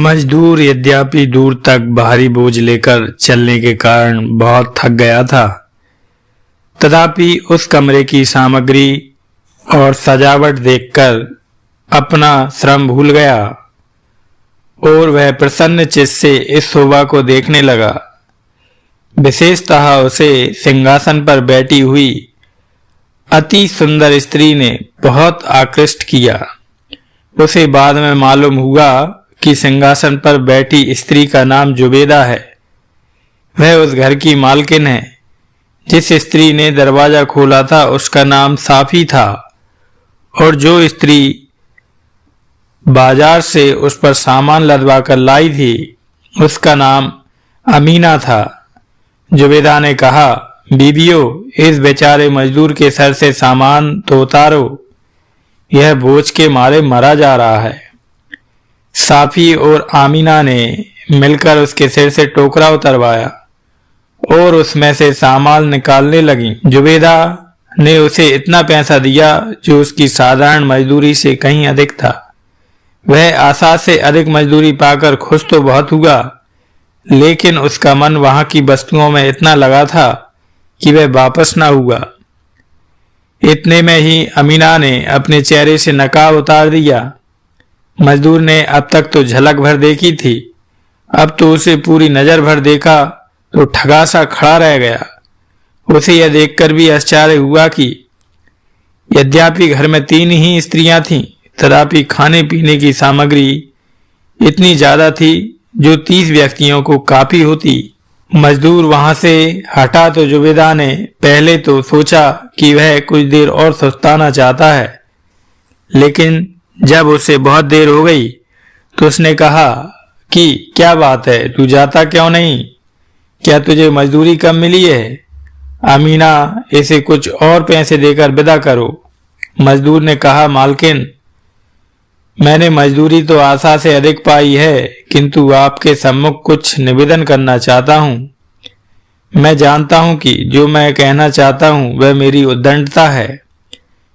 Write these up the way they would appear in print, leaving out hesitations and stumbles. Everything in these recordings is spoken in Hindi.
मजदूर यद्यपि दूर तक भारी बोझ लेकर चलने के कारण बहुत थक गया था, तथापि उस कमरे की सामग्री और सजावट देखकर अपना श्रम भूल गया और वह प्रसन्न चित्त से इस शोभा को देखने लगा। विशेषतः उसे सिंहासन पर बैठी हुई अति सुंदर स्त्री ने बहुत आकृष्ट किया। उसे बाद में मालूम हुआ कि सिंहासन पर बैठी स्त्री का नाम जुबेदा है। वह उस घर की मालकिन है। जिस स्त्री ने दरवाजा खोला था उसका नाम साफी था और जो स्त्री बाजार से उस पर सामान लदवा कर लाई थी उसका नाम अमीना था। जुबेदा ने कहा, बीबियों, इस बेचारे मजदूर के सर से सामान तो उतारो, यह बोझ के मारे मरा जा रहा है। साफी और आमीना ने मिलकर उसके सिर से टोकरा उतरवाया और उसमें से सामान निकालने लगी। जुबेदा ने उसे इतना पैसा दिया जो उसकी साधारण मजदूरी से कहीं अधिक था। वह आशा से अधिक मजदूरी पाकर खुश तो बहुत हुआ, लेकिन उसका मन वहां की वस्तुओं में इतना लगा था कि वह वापस न हुआ। इतने में ही अमीना ने अपने चेहरे से नकाब उतार दिया। मजदूर ने अब तक तो झलक भर देखी थी, अब तो उसे पूरी नजर भर देखा तो ठगा सा खड़ा रह गया। उसे यह देखकर भी आश्चर्य हुआ कि यद्यपि घर में 3 ही स्त्रियां थीं, तथापि खाने पीने की सामग्री इतनी ज्यादा थी जो 30 व्यक्तियों को काफी होती। मजदूर वहां से हटा तो जुबेदा ने पहले तो सोचा कि वह कुछ देर और सुस्ताना चाहता है, लेकिन जब उसे बहुत देर हो गई तो उसने कहा कि क्या बात है, तू जाता क्यों नहीं? क्या तुझे मजदूरी कम मिली है? अमीना, इसे कुछ और पैसे देकर विदा करो। मजदूर ने कहा, मालकिन, मैंने मजदूरी तो आशा से अधिक पाई है, किंतु आपके सम्मुख कुछ निवेदन करना चाहता हूं। मैं जानता हूं कि जो मैं कहना चाहता हूं वह मेरी उद्दंडता है,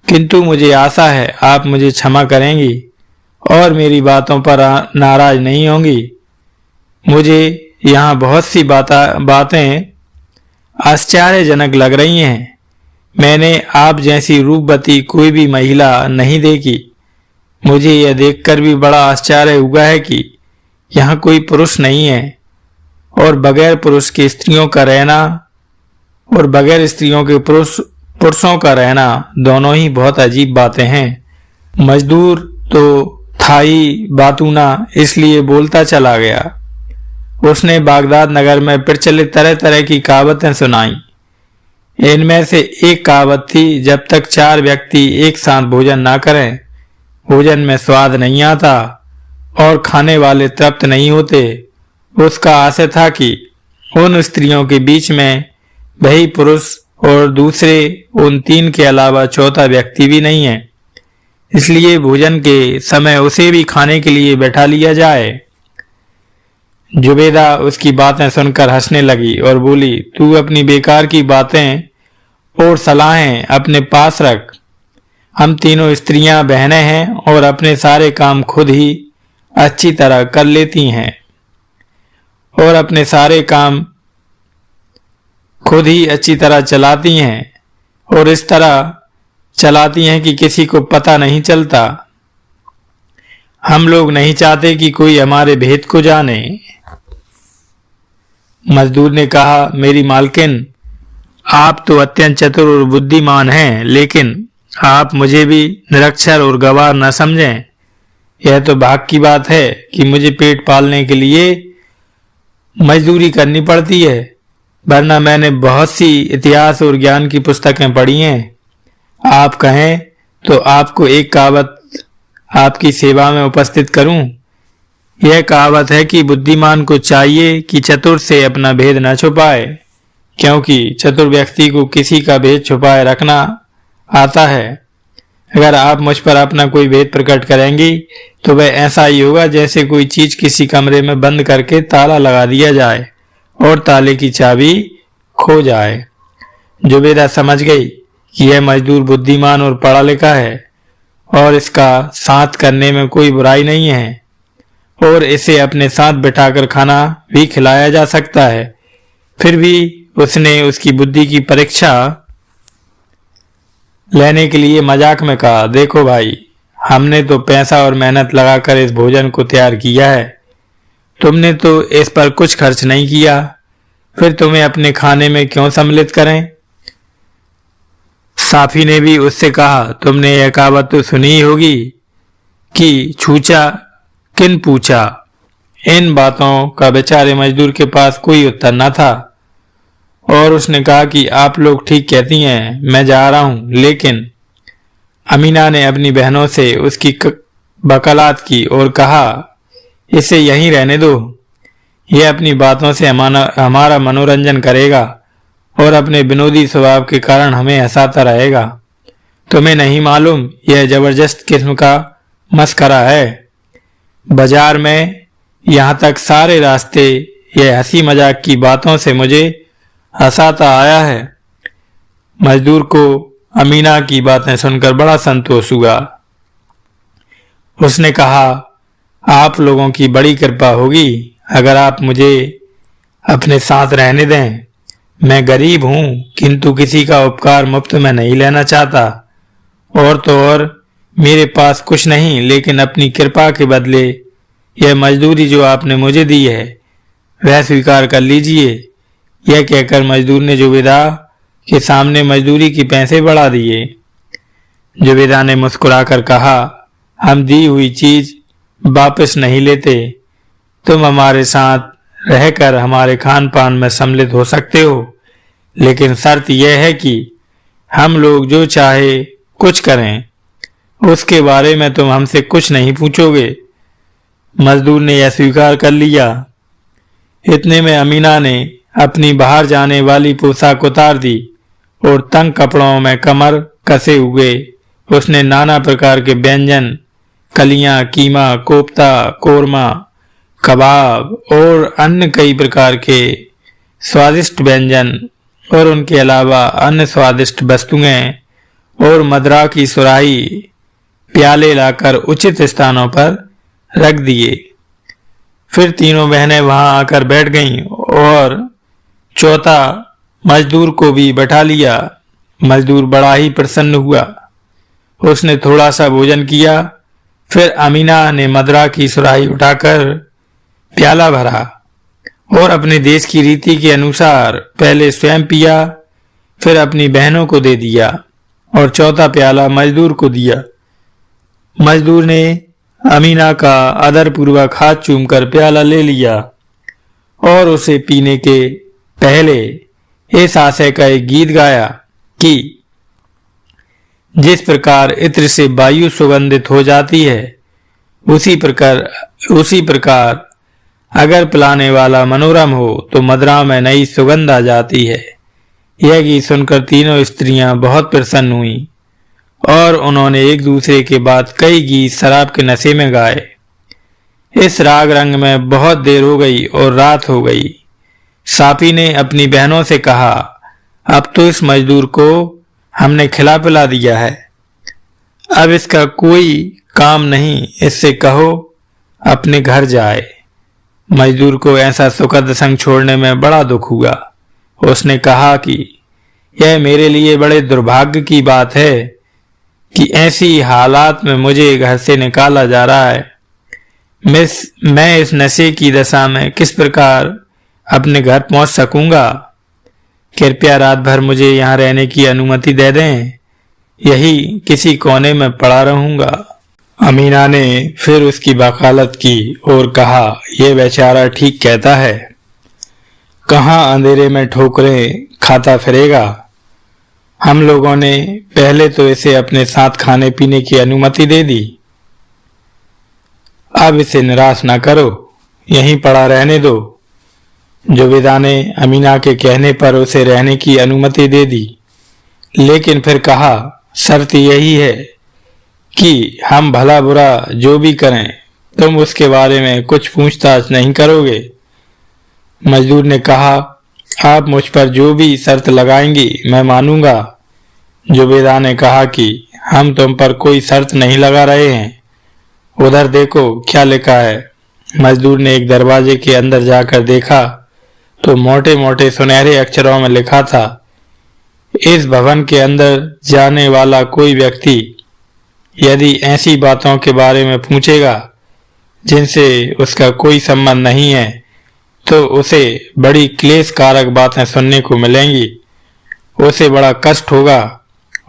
किंतु मुझे आशा है आप मुझे क्षमा करेंगी और मेरी बातों पर नाराज नहीं होंगी। मुझे यहाँ बहुत सी बातें आश्चर्यजनक लग रही हैं। मैंने आप जैसी रूपवती कोई भी महिला नहीं देखी। मुझे यह देखकर भी बड़ा आश्चर्य हुआ है कि यहाँ कोई पुरुष नहीं है और बगैर पुरुष के स्त्रियों का रहना और बगैर स्त्रियों के पुरुषों का रहना दोनों ही बहुत अजीब बातें हैं। मजदूर तो था ही बातूना, इसलिए बोलता चला गया। उसने बागदाद नगर में प्रचलित तरह तरह की कहावतें सुनाई। इनमें से एक कहावत थी, जब तक 4 व्यक्ति एक साथ भोजन ना करें भोजन में स्वाद नहीं आता और खाने वाले तृप्त नहीं होते। उसका आशय था कि उन स्त्रियों के बीच में वही पुरुष और दूसरे उन 3 के अलावा चौथा व्यक्ति भी नहीं है, इसलिए भोजन के समय उसे भी खाने के लिए बैठा लिया जाए। जुबेदा उसकी बातें सुनकर हंसने लगी और बोली, तू अपनी बेकार की बातें और सलाहें अपने पास रख। हम तीनों स्त्रियां बहनें हैं और अपने सारे काम खुद ही अच्छी तरह कर लेती हैं और अपने सारे काम खुद ही अच्छी तरह चलाती हैं और इस तरह चलाती हैं कि किसी को पता नहीं चलता। हम लोग नहीं चाहते कि कोई हमारे भेद को जाने। मजदूर ने कहा, मेरी मालकिन, आप तो अत्यंत चतुर और बुद्धिमान हैं, लेकिन आप मुझे भी निरक्षर और गवार न समझें। यह तो भाग की बात है कि मुझे पेट पालने के लिए मजदूरी करनी पड़ती है, वरना मैंने बहुत सी इतिहास और ज्ञान की पुस्तकें पढ़ी हैं। आप कहें तो आपको एक कहावत आपकी सेवा में उपस्थित करूं। यह कहावत है कि बुद्धिमान को चाहिए कि चतुर से अपना भेद न छुपाए, क्योंकि चतुर व्यक्ति को किसी का भेद छुपाए रखना आता है। अगर आप मुझ पर अपना कोई भेद प्रकट करेंगी तो वह ऐसा ही होगा जैसे कोई चीज किसी कमरे में बंद करके ताला लगा दिया जाए और ताले की चाबी खो जाए। जुबेदा समझ गई कि यह मजदूर बुद्धिमान और पढ़ा लिखा है और इसका साथ करने में कोई बुराई नहीं है। और इसे अपने साथ बिठाकर खाना भी खिलाया जा सकता है। फिर भी उसने उसकी बुद्धि की परीक्षा लेने के लिए मजाक में कहा, देखो भाई, हमने तो पैसा और मेहनत लगाकर इस भोजन को तैयार किया है, तुमने तो इस पर कुछ खर्च नहीं किया, फिर तुम्हें अपने खाने में क्यों सम्मिलित करें। साफी ने भी उससे कहा, तुमने यह कहावत तो सुनी ही होगी कि छूचा किन पूछा। इन बातों का बेचारे मजदूर के पास कोई उत्तर न था और उसने कहा कि आप लोग ठीक कहती हैं, मैं जा रहा हूं। लेकिन अमीना ने अपनी बहनों से उसकी वकालत की और कहा, इसे यहीं रहने दो, यह अपनी बातों से हमारा मनोरंजन करेगा और अपने विनोदी स्वभाव के कारण हमें हंसाता रहेगा। तुम्हें नहीं मालूम यह जबरदस्त किस्म का मस्करा है। बाजार में यहाँ तक सारे रास्ते यह हंसी मजाक की बातों से मुझे हंसाता आया है। मजदूर को अमीना की बातें सुनकर बड़ा संतोष हुआ। उसने कहा, आप लोगों की बड़ी कृपा होगी अगर आप मुझे अपने साथ रहने दें। मैं गरीब हूं, किंतु किसी का उपकार मुफ्त में नहीं लेना चाहता। और तो और मेरे पास कुछ नहीं, लेकिन अपनी कृपा के बदले यह मजदूरी जो आपने मुझे दी है वह स्वीकार कर लीजिए। यह कहकर मजदूर ने जुबेदा के सामने मजदूरी के पैसे बढ़ा दिए। जुबेदा ने मुस्कुराकर कहा, हम दी हुई चीज वापस नहीं लेते। तुम हमारे साथ रहकर हमारे खान पान में सम्मिलित हो सकते हो, लेकिन शर्त यह है कि हम लोग जो चाहे कुछ करें, उसके बारे में तुम हमसे कुछ नहीं पूछोगे। मजदूर ने यह स्वीकार कर लिया। इतने में अमीना ने अपनी बाहर जाने वाली पोशाक उतार दी और तंग कपड़ों में कमर कसे हुए उसने नाना प्रकार के व्यंजन, कलियां, कीमा, कोफ्ता, कोरमा, कबाब और अन्य कई प्रकार के स्वादिष्ट व्यंजन और उनके अलावा अन्य स्वादिष्ट वस्तुएं और मदरा की सुराही प्याले लाकर उचित स्थानों पर रख दिए। फिर तीनों बहनें वहां आकर बैठ गईं और चौथा मजदूर को भी बैठा लिया। मजदूर बड़ा ही प्रसन्न हुआ। उसने थोड़ा सा भोजन किया। फिर अमीना ने मदरा की सुराही उठाकर प्याला भरा और अपने देश की रीति के अनुसार पहले स्वयं पिया, फिर अपनी बहनों को दे दिया और चौथा प्याला मजदूर को दिया। मजदूर ने अमीना का आदर पूर्वक हाथ चूमकर प्याला ले लिया और उसे पीने के पहले इस आशय का एक गीत गाया कि जिस प्रकार इत्र से वायु सुगंधित हो जाती है, उसी प्रकार अगर पिलाने वाला मनोरम हो तो मदरा में नई सुगंध आ जाती है। यह गीत सुनकर तीनों स्त्रियां बहुत प्रसन्न हुईं और उन्होंने एक दूसरे के बाद कई गीत शराब के नशे में गाए। इस राग रंग में बहुत देर हो गई और रात हो गई। साफी ने अपनी बहनों से कहा, अब तो इस मजदूर को हमने खिला पिला दिया है, अब इसका कोई काम नहीं, इससे कहो अपने घर जाए। मजदूर को ऐसा सुखद संग छोड़ने में बड़ा दुख हुआ। उसने कहा कि यह मेरे लिए बड़े दुर्भाग्य की बात है कि ऐसी हालात में मुझे घर से निकाला जा रहा है। मैं इस नशे की दशा में किस प्रकार अपने घर पहुंच सकूंगा। कृपया रात भर मुझे यहाँ रहने की अनुमति दे दें, यही किसी कोने में पड़ा रहूंगा। अमीना ने फिर उसकी वकालत की और कहा, यह बेचारा ठीक कहता है, कहाँ अंधेरे में ठोकरें खाता फिरेगा। हम लोगों ने पहले तो इसे अपने साथ खाने पीने की अनुमति दे दी, अब इसे निराश ना करो, यहीं पड़ा रहने दो। जुबेदा ने अमीना के कहने पर उसे रहने की अनुमति दे दी, लेकिन फिर कहा, शर्त यही है कि हम भला बुरा जो भी करें तुम उसके बारे में कुछ पूछताछ नहीं करोगे। मजदूर ने कहा, आप मुझ पर जो भी शर्त लगाएंगी मैं मानूंगा। जुबेदा ने कहा कि हम तुम पर कोई शर्त नहीं लगा रहे हैं, उधर देखो क्या लिखा है। मजदूर ने एक दरवाजे के अंदर जाकर देखा तो मोटे मोटे सुनहरे अक्षरों में लिखा था, इस भवन के अंदर जाने वाला कोई व्यक्ति यदि ऐसी बातों के बारे में पूछेगा जिनसे उसका कोई संबंध नहीं है तो उसे बड़ी क्लेश कारक बातें सुनने को मिलेंगी। उसे बड़ा कष्ट होगा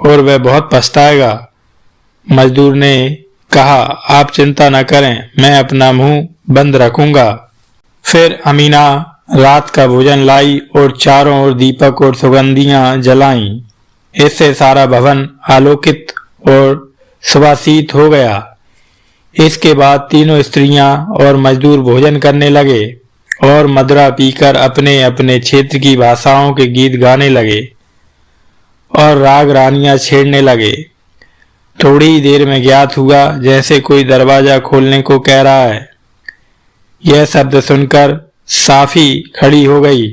और वह बहुत पछताएगा। मजदूर ने कहा, आप चिंता न करें, मैं अपना मुंह बंद रखूंगा। फिर अमीना रात का भोजन लाई और चारों ओर दीपक और सुगंधियां जलाईं। इससे सारा भवन आलोकित और सुवासित हो गया। इसके बाद तीनों स्त्रियां और मजदूर भोजन करने लगे और मदिरा पीकर अपने अपने क्षेत्र की भाषाओं के गीत गाने लगे और राग रानियां छेड़ने लगे। थोड़ी देर में ज्ञात हुआ जैसे कोई दरवाजा खोलने को कह रहा है। यह शब्द सुनकर साफी खड़ी हो गई,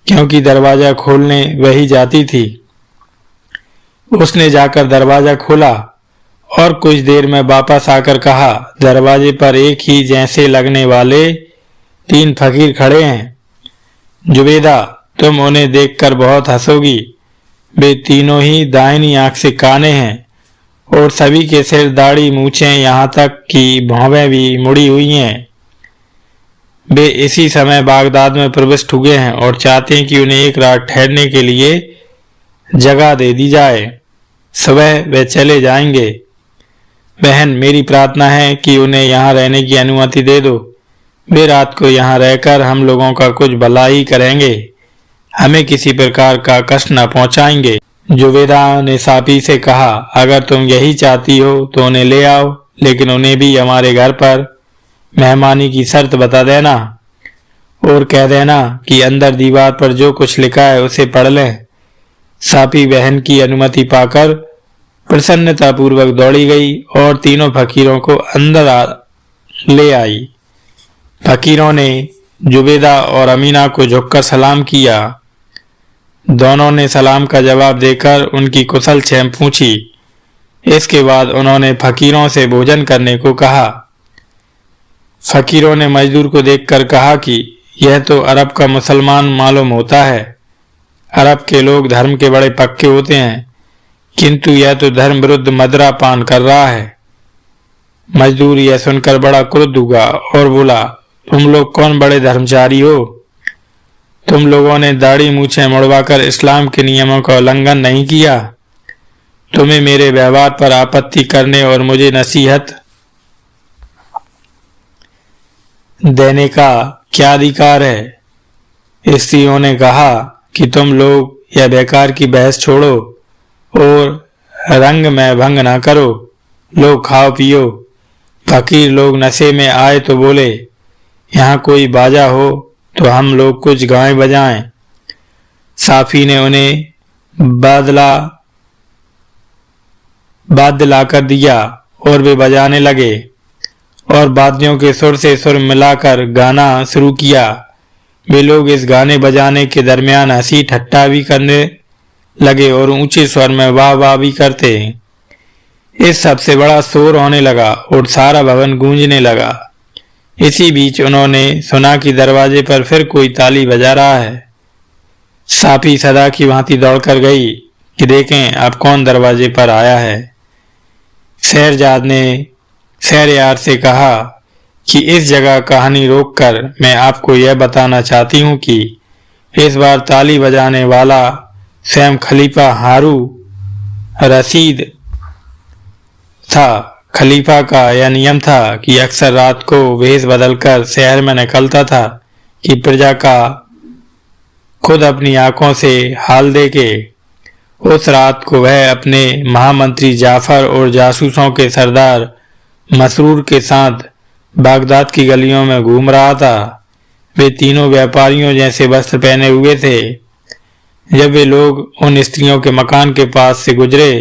क्योंकि दरवाजा खोलने वही जाती थी। उसने जाकर दरवाजा खोला और कुछ देर में वापस आकर कहा, दरवाजे पर एक ही जैसे लगने वाले 3 फकीर खड़े हैं। जुबेदा, तुम उन्हें देखकर बहुत हंसोगी। वे तीनों ही दाहिनी आंख से काने हैं और सभी के सिर, दाढ़ी, मूछें, यहाँ तक कि भौवें भी मुड़ी हुई हैं। वे इसी समय बागदाद में प्रविष्ट हुए हैं और चाहते हैं कि उन्हें एक रात ठहरने के लिए जगह दे दी जाए। सुबह वे चले जाएंगे। बहन, मेरी प्रार्थना है कि उन्हें यहाँ रहने की अनुमति दे दो। वे रात को यहाँ रहकर हम लोगों का कुछ भला ही करेंगे, हमें किसी प्रकार का कष्ट न पहुँचाएंगे। जुबेदा ने साफी से कहा, अगर तुम यही चाहती हो तो उन्हें ले आओ, लेकिन उन्हें भी हमारे घर पर मेहमानी की शर्त बता देना और कह देना कि अंदर दीवार पर जो कुछ लिखा है उसे पढ़ लें। साफी बहन की अनुमति पाकर प्रसन्नता पूर्वक दौड़ी गई और तीनों फकीरों को अंदर ले आई। फकीरों ने जुबेदा और अमीना को झुककर सलाम किया। दोनों ने सलाम का जवाब देकर उनकी कुशल क्षेम पूछी। इसके बाद उन्होंने फकीरों से भोजन करने को कहा। फकीरों ने मजदूर को देखकर कहा कि यह तो अरब का मुसलमान मालूम होता है। अरब के लोग धर्म के बड़े पक्के होते हैं, किंतु यह तो धर्म विरुद्ध मदिरा पान कर रहा है। मजदूर यह सुनकर बड़ा क्रुद्ध हुआ और बोला, तुम लोग कौन बड़े धर्मचारी हो? तुम लोगों ने दाढ़ी मूछें मुड़वाकर इस्लाम के नियमों का उल्लंघन नहीं किया। तुम्हें मेरे व्यवहार पर आपत्ति करने और मुझे नसीहत देने का क्या अधिकार है? स्त्रियों ने कहा कि तुम लोग यह बेकार की बहस छोड़ो और रंग में भंग ना करो। लोग खाओ पियो। फकीर लोग नशे में आए तो बोले, यहाँ कोई बाजा हो तो हम लोग कुछ गाएं बजाएं। साफी ने उन्हें वाद्य लाकर दिया और वे बजाने लगे और वाद्यों के सुर से सुर मिलाकर गाना शुरू किया। वे लोग इस गाने बजाने के दरमियान हंसी ठट्टा भी करने लगे और ऊंचे स्वर में वाह वाह भी करते। इस सबसे बड़ा शोर होने लगा और सारा भवन गूंजने लगा। इसी बीच उन्होंने सुना कि दरवाजे पर फिर कोई ताली बजा रहा है। साफी सदा की भांति दौड़कर गई कि देखें अब कौन दरवाजे पर आया है। शहरजाद ने शहरयार से कहा कि इस जगह कहानी रोककर मैं आपको यह बताना चाहती हूँ कि इस बार ताली बजाने वाला स्वयं खलीफा हारू रशीद था। खलीफा का यह नियम था कि अक्सर रात को वेश बदलकर शहर में निकलता था कि प्रजा का खुद अपनी आंखों से हाल देखे। उस रात को वह अपने महामंत्री जाफर और जासूसों के सरदार मसरूर के साथ बागदाद की गलियों में घूम रहा था। वे तीनों व्यापारियों जैसे वस्त्र पहने हुए थे। जब वे लोग उन स्त्रियों के मकान के पास से गुजरे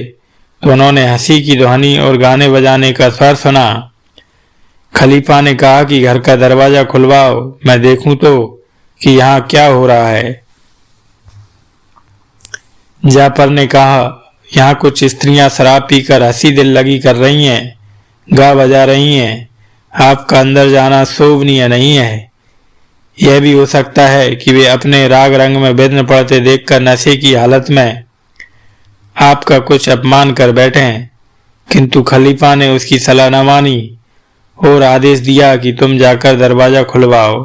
तो उन्होंने हंसी की ध्वनि और गाने बजाने का स्वर सुना। खलीफा ने कहा कि घर का दरवाजा खुलवाओ, मैं देखूं तो कि यहाँ क्या हो रहा है। जाफर ने कहा, यहाँ कुछ स्त्रियां शराब पीकर हंसी दिल लगी कर रही हैं, गा बजा रही हैं। आपका अंदर जाना शोभनीय नहीं है। यह भी हो सकता है कि वे अपने राग रंग में विघ्न पड़ते देखकर नशे की हालत में आपका कुछ अपमान कर बैठें, किंतु खलीफा ने उसकी सलाह न मानी और आदेश दिया कि तुम जाकर दरवाजा खुलवाओ।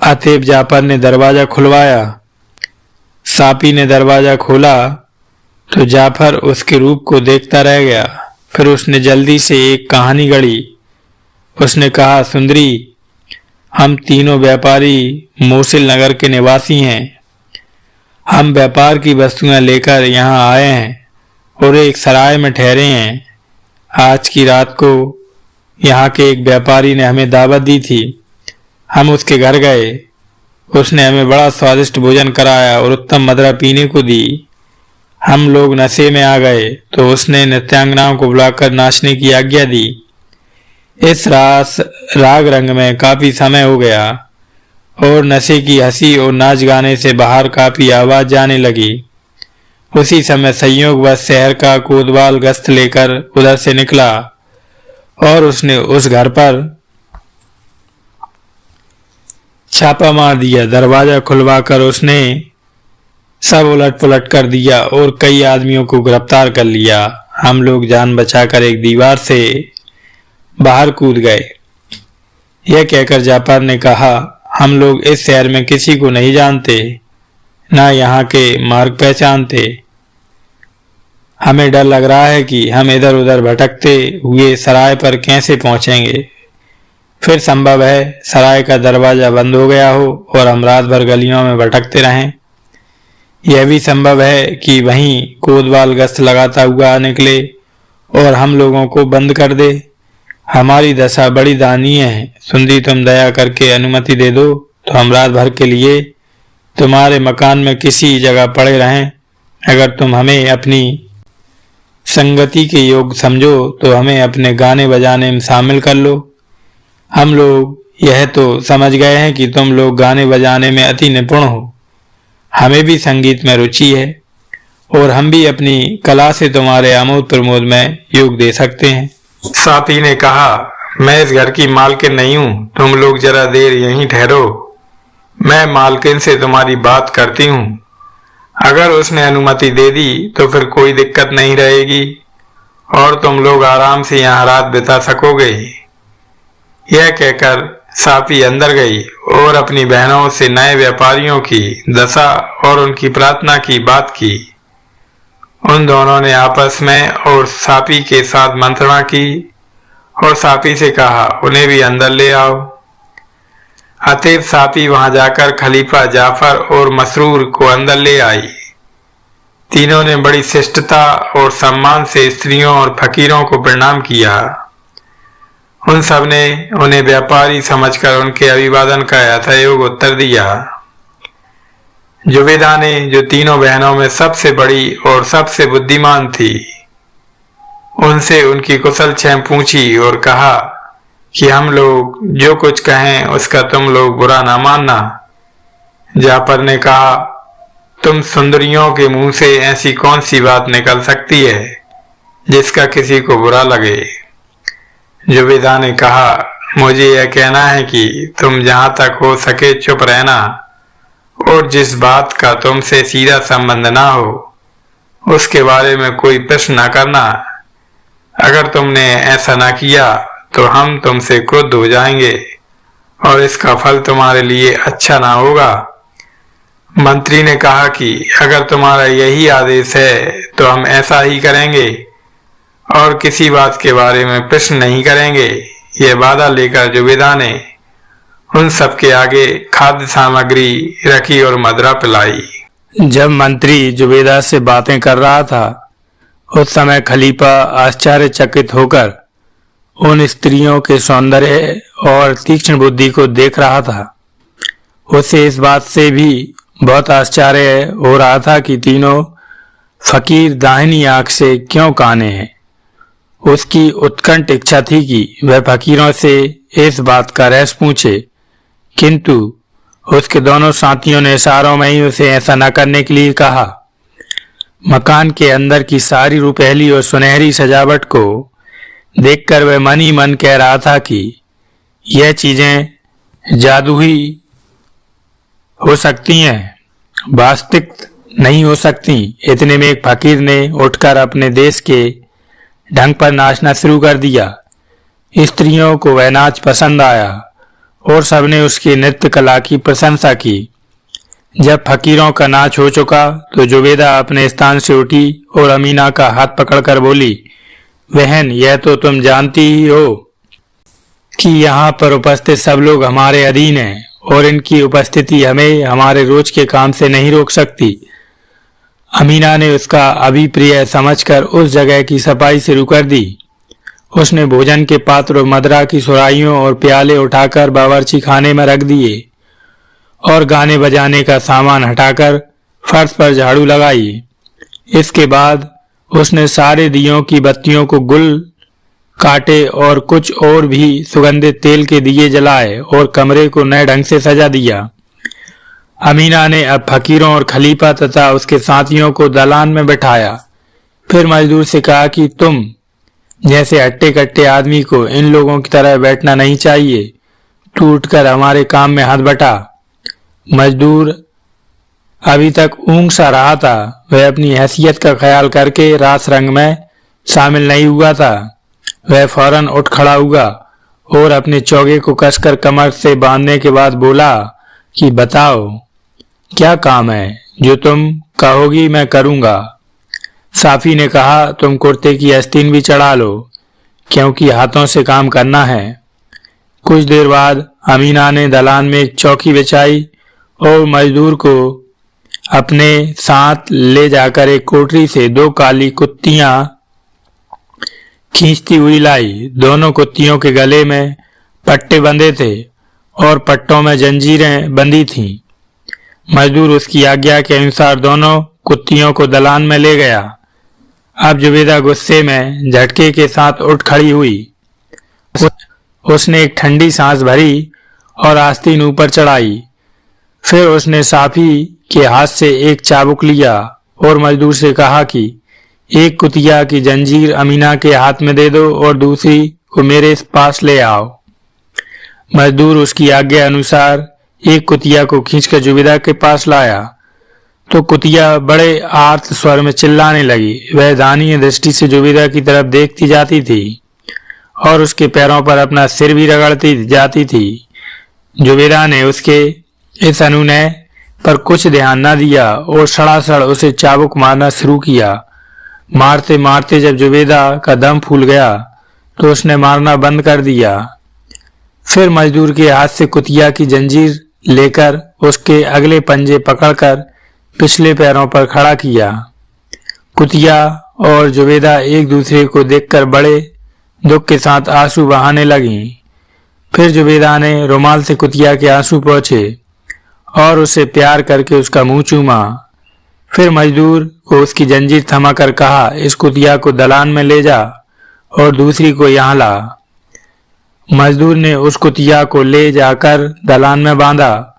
अतएव जाफर ने दरवाजा खुलवाया। सापी ने दरवाजा खोला तो जाफर उसके रूप को देखता रह गया। फिर उसने जल्दी से एक कहानी गढ़ी। उसने कहा, सुंदरी, हम तीनों व्यापारी मोसिल नगर के निवासी हैं। हम व्यापार की वस्तुएं लेकर यहाँ आए हैं और एक सराय में ठहरे हैं। आज की रात को यहाँ के एक व्यापारी ने हमें दावत दी थी। हम उसके घर गए। उसने हमें बड़ा स्वादिष्ट भोजन कराया और उत्तम मदिरा पीने को दी। हम लोग नशे में आ गए तो उसने नृत्यांगनाओं को बुलाकर नाचने की आज्ञा दी। इस राग रंग में काफी समय हो गया और नशे की हंसी और नाच गाने से बाहर काफी आवाज जाने लगी। उसी समय संयोगवश शहर का कोतवाल गश्त लेकर उधर से निकला और उसने उस घर पर छापा मार दिया। दरवाजा खुलवाकर उसने सब उलट पुलट कर दिया और कई आदमियों को गिरफ्तार कर लिया। हम लोग जान बचाकर एक दीवार से बाहर कूद गए। यह कहकर जाफर ने कहा, हम लोग इस शहर में किसी को नहीं जानते, ना यहाँ के मार्ग पहचानते। हमें डर लग रहा है कि हम इधर उधर भटकते हुए सराय पर कैसे पहुंचेंगे। फिर संभव है सराय का दरवाजा बंद हो गया हो और हम रात भर गलियों में भटकते रहें। यह भी संभव है कि वहीं कोतवाल गश्त लगाता हुआ निकले और हम लोगों को बंद कर दे। हमारी दशा बड़ी दयनीय है। सुंदरी, तुम दया करके अनुमति दे दो तो हम रात भर के लिए तुम्हारे मकान में किसी जगह पड़े रहें। अगर तुम हमें अपनी संगति के योग्य समझो तो हमें अपने गाने बजाने में शामिल कर लो। हम लोग यह तो समझ गए हैं कि तुम लोग गाने बजाने में अति निपुण हो। हमें भी संगीत में रुचि है और हम भी अपनी कला से तुम्हारे आमोद प्रमोद में योग दे सकते हैं। साथी ने कहा, मैं इस घर की मालकिन नहीं हूँ, तुम लोग जरा देर यहीं ठहरो। मैं मालकिन से तुम्हारी बात करती हूँ। अगर उसने अनुमति दे दी तो फिर कोई दिक्कत नहीं रहेगी और तुम लोग आराम से यहाँ रात बिता सकोगे। यह कहकर साफी अंदर गई और अपनी बहनों से नए व्यापारियों की दशा और उनकी प्रार्थना की बात की। उन दोनों ने आपस में और साफी के साथ मंत्रणा की और साफी से कहा, उन्हें भी अंदर ले आओ। अतएव साफी वहां जाकर खलीफा जाफर और मसरूर को अंदर ले आई। तीनों ने बड़ी शिष्टता और सम्मान से स्त्रियों और फकीरों को प्रणाम किया। उन सब ने उन्हें व्यापारी समझकर उनके अभिवादन का यथायोग उत्तर दिया। जुबैदा ने, जो तीनों बहनों में सबसे बड़ी और सबसे बुद्धिमान थी, उनसे उनकी कुशल क्षेम पूछी और कहा कि हम लोग जो कुछ कहें उसका तुम लोग बुरा ना मानना। जाफर ने कहा, तुम सुंदरियों के मुंह से ऐसी कौन सी बात निकल सकती है जिसका किसी को बुरा लगे। जुबैदा ने कहा, मुझे यह कहना है कि तुम जहां तक हो सके चुप रहना और जिस बात का तुमसे सीधा संबंध ना हो उसके बारे में कोई प्रश्न न करना। अगर तुमने ऐसा ना किया तो हम तुमसे क्रुद्ध हो जाएंगे और इसका फल तुम्हारे लिए अच्छा ना होगा। मंत्री ने कहा कि अगर तुम्हारा यही आदेश है तो हम ऐसा ही करेंगे और किसी बात के बारे में प्रश्न नहीं करेंगे। यह वादा लेकर जुबैदा ने उन सबके आगे खाद्य सामग्री रखी और मदिरा पिलाई। जब मंत्री जुबैदा से बातें कर रहा था उस समय खलीफा आश्चर्यचकित होकर उन स्त्रियों के सौंदर्य और तीक्ष्ण बुद्धि को देख रहा था। उसे इस बात से भी बहुत आश्चर्य हो रहा था कि तीनों फकीर दाहिनी आंख से क्यों काने हैं। उसकी उत्कंठ इच्छा थी कि वह फकीरों से इस बात का रहस्य पूछे, किंतु उसके दोनों साथियों ने इशारों में ही उसे ऐसा न करने के लिए कहा। मकान के अंदर की सारी रुपहली और सुनहरी सजावट को देखकर वह मन ही मन कह रहा था कि यह चीजें जादू ही हो सकती हैं, वास्तविक नहीं हो सकती। इतने में एक फकीर ने उठकर अपने देश के ढंग पर नाचना शुरू कर दिया। स्त्रियों को वह नाच पसंद आया और सबने उसकी नृत्य कला की प्रशंसा की। जब फकीरों का नाच हो चुका तो जुबैदा अपने स्थान से उठी और अमीना का हाथ पकड़कर बोली, बहन, यह तो तुम जानती ही हो कि यहाँ पर उपस्थित सब लोग हमारे अधीन हैं और इनकी उपस्थिति हमें हमारे रोज के काम से नहीं रोक सकती। अमीना ने उसका अभिप्राय समझकर उस जगह की सफाई शुरू कर दी। उसने भोजन के पात्र और मदिरा की सुराहियों और प्याले उठाकर बावर्ची खाने में रख दिए और गाने बजाने का सामान हटाकर फर्श पर झाड़ू लगाई। इसके बाद उसने सारे दियों की बत्तियों को गुल काटे और कुछ और भी सुगंधित तेल के दिए जलाए और कमरे को नए ढंग से सजा दिया। अमीना ने अब फकीरों और खलीफा तथा उसके साथियों को दलान में बैठाया। फिर मजदूर से कहा कि तुम जैसे हट्टे कट्टे आदमी को इन लोगों की तरह बैठना नहीं चाहिए। तू उठकर हमारे काम में हाथ बटा। मजदूर अभी तक ऊँघ सा रहा था। वह अपनी हैसियत का ख्याल करके रास रंग में शामिल नहीं हुआ था। वह फौरन उठ खड़ा हुआ और अपने चौगे को कसकर कमर से बांधने के बाद बोला कि बताओ, क्या काम है? जो तुम कहोगी मैं करूंगा। साफी ने कहा, तुम कुर्ते की आस्तीन भी चढ़ा लो, क्योंकि हाथों से काम करना है। कुछ देर बाद अमीना ने दलान में एक चौकी बिछाई और मजदूर को अपने साथ ले जाकर एक कोठरी से 2 काली कुत्तियां खींचती हुई लाई। दोनों कुत्तियों के गले में पट्टे बंधे थे और पट्टों में जंजीरें बंधी थीं। मजदूर उसकी आज्ञा के अनुसार दोनों कुत्तियों को दलान में ले गया। अब जुबैदा गुस्से में झटके के साथ उठ खड़ी हुई। उसने एक ठंडी सांस भरी और आस्तीन ऊपर चढ़ाई। फिर उसने साफी के हाथ से एक चाबुक लिया और मजदूर से कहा कि एक कुतिया की जंजीर अमीना के हाथ में दे दो और दूसरी को मेरे पास ले आओ। मजदूर उसकी आज्ञा अनुसार एक कुतिया को खींचकर जुबैदा के पास लाया तो कुतिया बड़े आर्त स्वर में चिल्लाने लगी। वह दानिय दृष्टि से जुबैदा की तरफ देखती जाती थी और उसके पैरों पर अपना सिर भी रगड़ती जाती थी। जुबैदा ने उसके इस अनुनय पर कुछ ध्यान न दिया और सड़ासड़ उसे चाबुक मारना शुरू किया। मारते मारते जब जुबैदा का दम फूल गया तो उसने मारना बंद कर दिया। फिर मजदूर के हाथ से कुतिया की जंजीर लेकर उसके अगले पंजे पकड़कर पिछले पैरों पर खड़ा किया। कुतिया और जुबैदा एक दूसरे को देखकर बड़े दुख के साथ आंसू बहाने लगी। फिर जुबैदा ने रुमाल से कुतिया के आंसू पोंछे और उसे प्यार करके उसका मुंह चूमा। फिर मजदूर को उसकी जंजीर थमाकर कहा, इस कुतिया को दलान में ले जा और दूसरी को यहाँ ला। मजदूर ने उस कुतिया को ले जाकर दलान में बांधा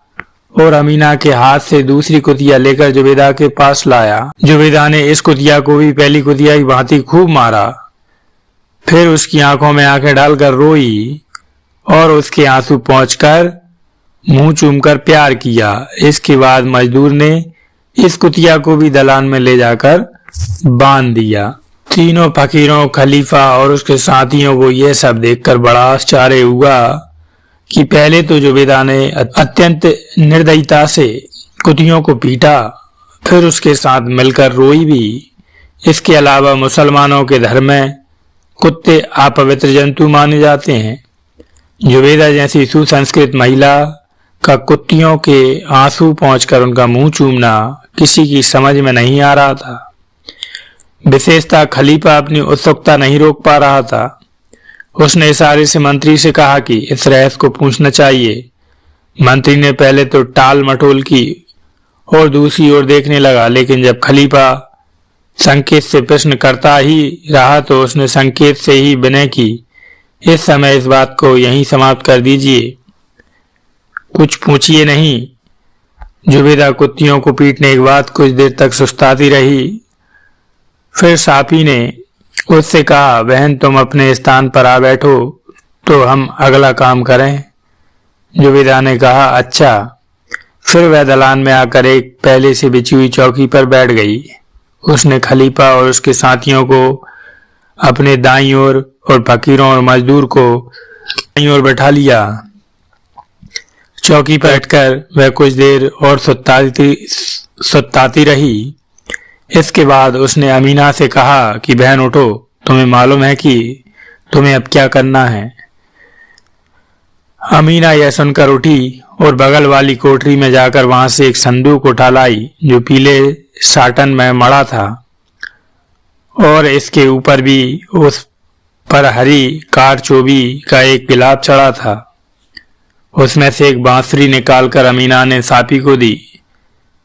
और अमीना के हाथ से दूसरी कुतिया लेकर जुबैदा के पास लाया। जुबैदा ने इस कुतिया को भी पहली कुतिया की भांति खूब मारा। फिर उसकी आंखों में आंखें डालकर रोई और उसके आंसू पोंछकर मुंह चूमकर प्यार किया। इसके बाद मजदूर ने इस कुतिया को भी दलान में ले जाकर बांध दिया। तीनों फकीरों, खलीफा और उसके साथियों को यह सब देखकर बड़ा आश्चर्य हुआ कि पहले तो जुबैदा ने अत्यंत निर्दयता से कुतियों को पीटा, फिर उसके साथ मिलकर रोई भी। इसके अलावा मुसलमानों के धर्म में कुत्ते अपवित्र जंतु माने जाते हैं। जुबैदा जैसी सुसंस्कृत महिला का कुत्तियों के आंसू पोंछकर उनका मुंह चूमना किसी की समझ में नहीं आ रहा था। विशेषतः खलीफा अपनी उत्सुकता नहीं रोक पा रहा था। उसने इशारे से मंत्री से कहा कि इस रहस्य को पूछना चाहिए। मंत्री ने पहले तो टाल मटोल की और दूसरी ओर देखने लगा, लेकिन जब खलीफा संकेत से प्रश्न करता ही रहा तो उसने संकेत से ही विनय की, इस समय इस बात को यहीं समाप्त कर दीजिए, कुछ पूछिए नहीं। जुबैदा कुत्तियों को पीटने के बाद कुछ देर तक सुस्ताती रही। फिर साफी ने उससे कहा, बहन तुम अपने स्थान पर आ बैठो तो हम अगला काम करें। जुबेदा ने कहा, अच्छा। फिर वह दलान में आकर एक पहले से बिछी हुई चौकी पर बैठ गई। उसने खलीफा और उसके साथियों को अपने दाईं ओर और फकीरों और मजदूर को दाईं ओर बैठा लिया। चौकी पर बैठकर वह कुछ देर और सुत्ताती रही। इसके बाद उसने अमीना से कहा कि बहन उठो, तुम्हें मालूम है कि तुम्हें अब क्या करना है। अमीना यह सुनकर उठी और बगल वाली कोठरी में जाकर वहां से एक संदूक उठा लाई जो पीले साटन में मड़ा था और इसके ऊपर भी उस पर हरी कारचोबी का एक गिलाफ चढ़ा था। उसमें से एक बांसुरी निकालकर अमीना ने साफी को दी।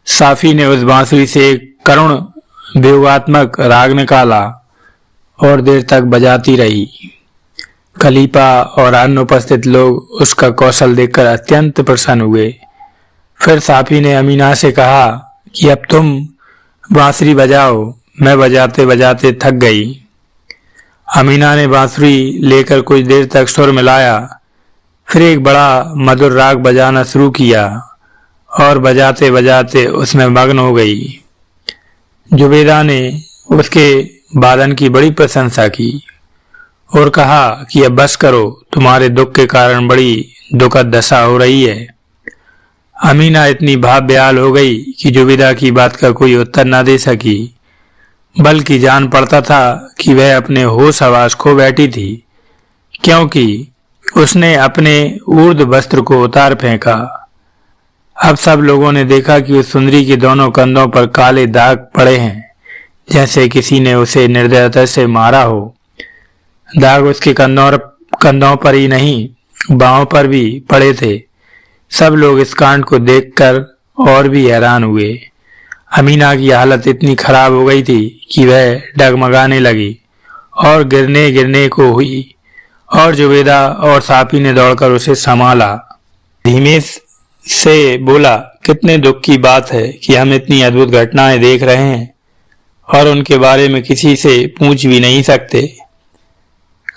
साफी ने उस बांसुरी से एक करुण वियोगात्मक राग निकाला और देर तक बजाती रही। खलीफा और अन्य उपस्थित लोग उसका कौशल देखकर अत्यंत प्रसन्न हुए। फिर साफी ने अमीना से कहा कि अब तुम बांसुरी बजाओ, मैं बजाते बजाते थक गई। अमीना ने बांसुरी लेकर कुछ देर तक सुर मिलाया, फिर एक बड़ा मधुर राग बजाना शुरू किया और बजाते बजाते उसमें मग्न हो गई। जुबेदा ने उसके वादन की बड़ी प्रशंसा की और कहा कि अब बस करो, तुम्हारे दुख के कारण बड़ी दुखद दशा हो रही है। अमीना इतनी भाव बेहाल हो गई कि जुबेदा की बात का कोई उत्तर न दे सकी, बल्कि जान पड़ता था कि वह अपने होश हवास खो बैठी थी, क्योंकि उसने अपने ऊर्ध्व वस्त्र को उतार फेंका। अब सब लोगों ने देखा कि उस सुंदरी के दोनों कंधों पर काले दाग पड़े हैं, जैसे किसी ने उसे निर्दयता से मारा हो। दाग उसके कंधों पर ही नहीं, बाहों पर भी पड़े थे। सब लोग इस कांड को देखकर और भी हैरान हुए। अमीना की हालत इतनी खराब हो गई थी कि वह डगमगाने लगी और गिरने गिरने को हुई और जुबेदा और साफी ने दौड़कर उसे संभाला। धीमे से बोला, कितने दुख की बात है कि हम इतनी अद्भुत घटनाएं देख रहे हैं और उनके बारे में किसी से पूछ भी नहीं सकते।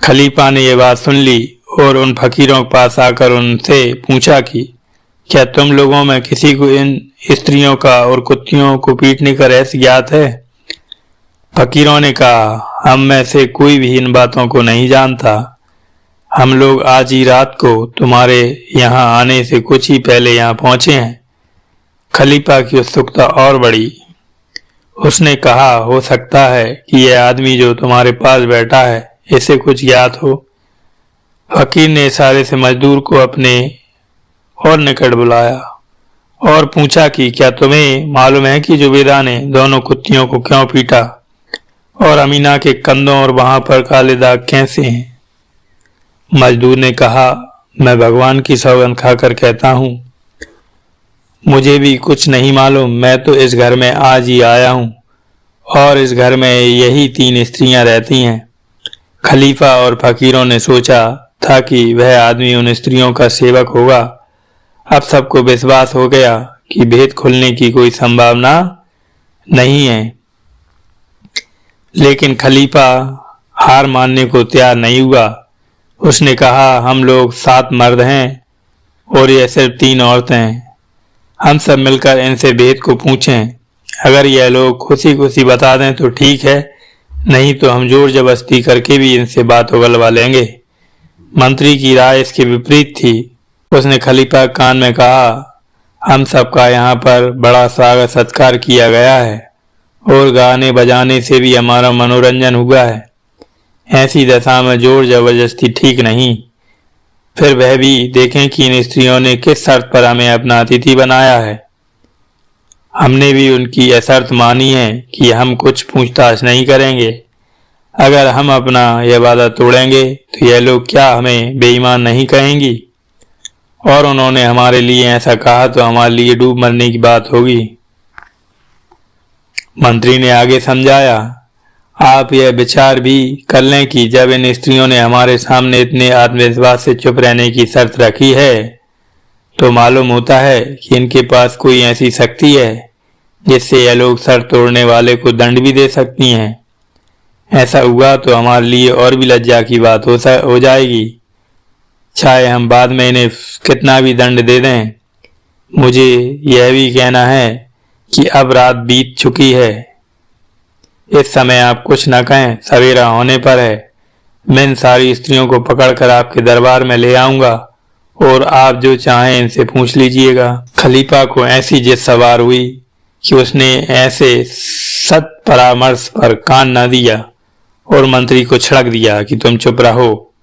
खलीफा ने यह बात सुन ली और उन फकीरों के पास आकर उनसे पूछा कि क्या तुम लोगों में किसी को इन स्त्रियों का और कुत्तियों को पीटने का रहस्य ज्ञात है? फकीरों ने कहा, हम में से कोई भी इन बातों को नहीं जानता। हम लोग आज ही रात को तुम्हारे यहाँ आने से कुछ ही पहले यहाँ पहुंचे हैं। खलीफा की उत्सुकता और बढ़ी। उसने कहा, हो सकता है कि यह आदमी जो तुम्हारे पास बैठा है इसे कुछ ज्ञात हो। फकीर ने इशारे से मजदूर को अपने और निकट बुलाया और पूछा कि क्या तुम्हें मालूम है कि जुबेदा ने दोनों कुत्तियों को क्यों पीटा और अमीना के कंधों और वहां पर काले दाग कैसे हैं? मजदूर ने कहा, मैं भगवान की सौगंध खाकर कहता हूँ, मुझे भी कुछ नहीं मालूम। मैं तो इस घर में आज ही आया हूँ और इस घर में यही 3 स्त्रियां रहती हैं। खलीफा और फकीरों ने सोचा था कि वह आदमी उन स्त्रियों का सेवक होगा। अब सबको विश्वास हो गया कि भेद खुलने की कोई संभावना नहीं है, लेकिन खलीफा हार मानने को तैयार नहीं हुआ। उसने कहा, हम लोग 7 मर्द हैं और यह सिर्फ 3 औरतें हैं। हम सब मिलकर इनसे भेद को पूछें। अगर यह लोग खुशी खुशी बता दें तो ठीक है, नहीं तो हम जोर जबरदस्ती करके भी इनसे बात उगलवा लेंगे। मंत्री की राय इसके विपरीत थी। उसने खलीफा के कान में कहा, हम सबका यहाँ पर बड़ा स्वागत सत्कार किया गया है और गाने बजाने से भी हमारा मनोरंजन हुआ है। ऐसी दशा में जोर जबरदस्ती ठीक नहीं। फिर वह भी देखें कि इन स्त्रियों ने किस शर्त पर हमें अपना अतिथि बनाया है। हमने भी उनकी यह शर्त मानी है कि हम कुछ पूछताछ नहीं करेंगे। अगर हम अपना यह वादा तोड़ेंगे तो यह लोग क्या हमें बेईमान नहीं कहेंगी? और उन्होंने हमारे लिए ऐसा कहा तो हमारे लिए डूब मरने की बात होगी। मंत्री ने आगे समझाया, आप यह विचार भी कर लें कि जब इन स्त्रियों ने हमारे सामने इतने आत्मविश्वास से चुप रहने की शर्त रखी है तो मालूम होता है कि इनके पास कोई ऐसी शक्ति है जिससे यह लोग शर्त तोड़ने वाले को दंड भी दे सकती हैं। ऐसा हुआ तो हमारे लिए और भी लज्जा की बात हो जाएगी। चाहे हम बाद में इन्हें कितना भी दंड दे दें, मुझे यह भी कहना है कि अब रात बीत चुकी है। इस समय आप कुछ न कहें, सवेरा होने पर है। मैं इन सारी स्त्रियों को पकड़कर आपके दरबार में ले आऊंगा और आप जो चाहें इनसे पूछ लीजिएगा। खलीफा को ऐसी जिद सवार हुई कि उसने ऐसे सत परामर्श पर कान न दिया और मंत्री को छिड़क दिया कि तुम चुप रहो,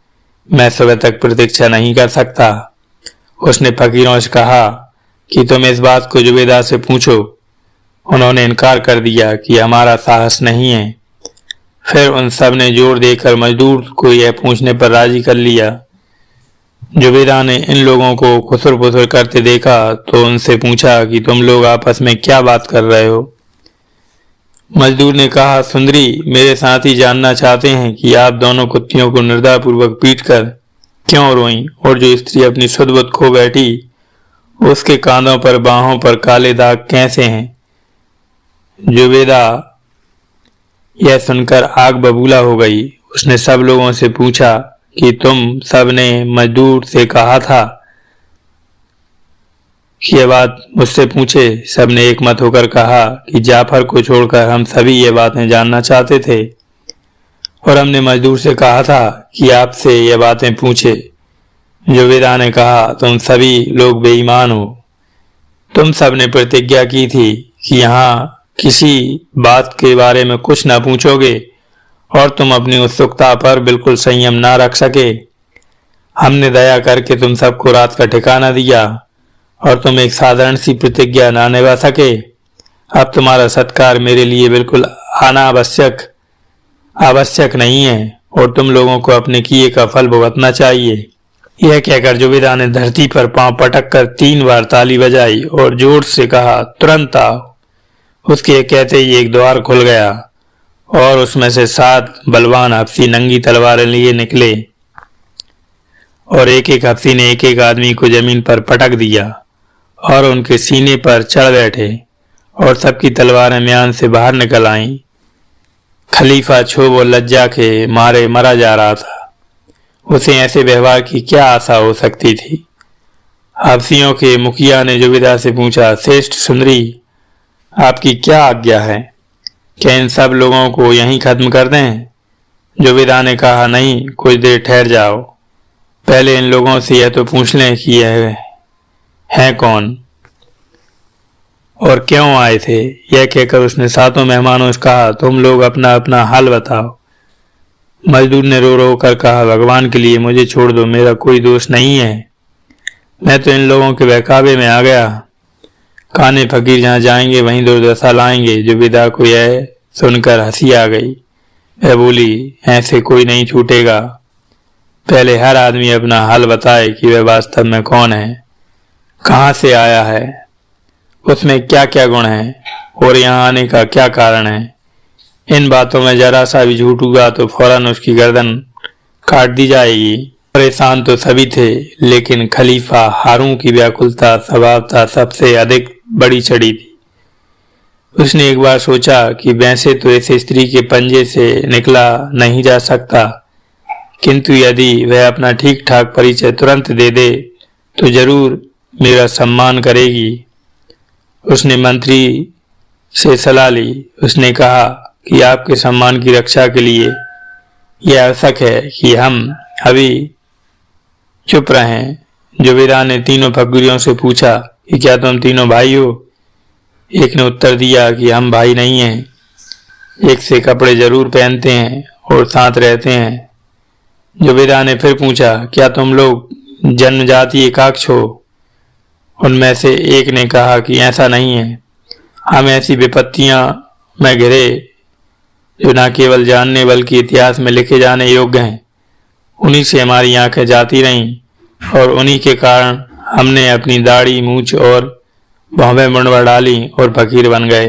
मैं सुबह तक प्रतीक्षा नहीं कर सकता। उसने फकीरों से कहा कि तुम इस बात को जुबेदा से पूछो। उन्होंने इनकार कर दिया कि हमारा साहस नहीं है। फिर उन सब ने जोर देकर मजदूर को यह पूछने पर राजी कर लिया। जुबेदा ने इन लोगों को खुसर पुसर करते देखा तो उनसे पूछा कि तुम लोग आपस में क्या बात कर रहे हो। मजदूर ने कहा, सुंदरी, मेरे साथी जानना चाहते हैं कि आप दोनों कुत्तियों को निर्दयपूर्वक पीटकर क्यों रोईं और जो स्त्री अपनी सुध-बुध खो बैठी उसके कांधों पर बाहों पर काले दाग कैसे हैं। जुबेदा यह सुनकर आग बबूला हो गई। उसने सब लोगों से पूछा कि तुम सब ने मजदूर से कहा था कि यह बात मुझसे पूछे। सब ने एक मत होकर कहा कि जाफर को छोड़कर हम सभी ये बातें जानना चाहते थे और हमने मजदूर से कहा था कि आपसे ये बातें पूछे। जुबेदा ने कहा, तुम सभी लोग बेईमान हो। तुम सब ने प्रतिज्ञा की थी कि यहाँ किसी बात के बारे में कुछ ना पूछोगे और तुम अपनी उत्सुकता पर बिल्कुल संयम ना रख सके। हमने दया करके तुम सबको रात का ठिकाना दिया और तुम एक साधारण सी प्रतिज्ञा ना निभा सके। अब तुम्हारा सत्कार मेरे लिए बिल्कुल आवश्यक नहीं है और तुम लोगों को अपने किए का फल भुगतना चाहिए। यह कहकर जुबेदा ने धरती पर पांव पटक कर 3 बार ताली बजाई और जोर से कहा, तुरंत आओ। उसके कहते ही एक द्वार खुल गया और उसमें से 7 बलवान हफ्सी नंगी तलवारें लिए निकले और एक एक हफ्सी ने एक एक आदमी को जमीन पर पटक दिया और उनके सीने पर चढ़ बैठे और सबकी तलवारें म्यान से बाहर निकल आईं। खलीफा क्षोभ और लज्जा के मारे मरा जा रहा था। उसे ऐसे व्यवहार की क्या आशा हो सकती थी। हफ्सियों के मुखिया ने जुबेदा से पूछा, श्रेष्ठ सुंदरी, आपकी क्या आज्ञा है? क्या इन सब लोगों को यहीं खत्म कर दें? जुबेदा ने कहा, नहीं, कुछ देर ठहर जाओ। पहले इन लोगों से यह तो पूछ लें कि यह हैं कौन और क्यों आए थे। यह कहकर उसने 7 मेहमानों से कहा, तुम लोग अपना अपना हाल बताओ। मजदूर ने रो रो कर कहा, भगवान के लिए मुझे छोड़ दो, मेरा कोई दोष नहीं है। मैं तो इन लोगों के बहकावे में आ गया। काने फकीर जहाँ जाएंगे वहीं दुर्दशा लाएंगे। जुबेदा को यह सुनकर हंसी आ गई। वह बोली, ऐसे कोई नहीं छूटेगा। पहले हर आदमी अपना हाल बताए कि वह वास्तव में कौन है, कहाँ से आया है, उसमें क्या क्या गुण है और यहाँ आने का क्या कारण है। इन बातों में जरा सा भी झूठ हुआ तो फौरन उसकी गर्दन काट दी जाएगी। परेशान तो सभी थे, लेकिन खलीफा हारून की व्याकुलता स्वभावतः सबसे अधिक बड़ी चढ़ी थी। उसने एक बार सोचा कि वैसे तो इस स्त्री के पंजे से निकला नहीं जा सकता, किंतु यदि वह अपना ठीक ठाक परिचय तुरंत दे दे तो जरूर मेरा सम्मान करेगी। उसने मंत्री से सलाह ली। उसने कहा कि आपके सम्मान की रक्षा के लिए यह आवश्यक है कि हम अभी चुप रहें। जुबेदा ने तीनों फकीरों से पूछा कि क्या तुम तीनों भाई हो? एक ने उत्तर दिया कि हम भाई नहीं हैं, एक से कपड़े जरूर पहनते हैं और साथ रहते हैं। जुबेदा ने फिर पूछा, क्या तुम लोग जन्मजाति एकाक्ष हो? उनमें से एक ने कहा कि ऐसा नहीं है, हम ऐसी विपत्तियां में घिरे जो न केवल जानने बल्कि इतिहास में लिखे जाने योग्य हैं। उन्हीं से हमारी आंखें जाती रहीं और उन्हीं के कारण हमने अपनी दाढ़ी, मूछ और भौवें मुंडवा डाली और फकीर बन गए।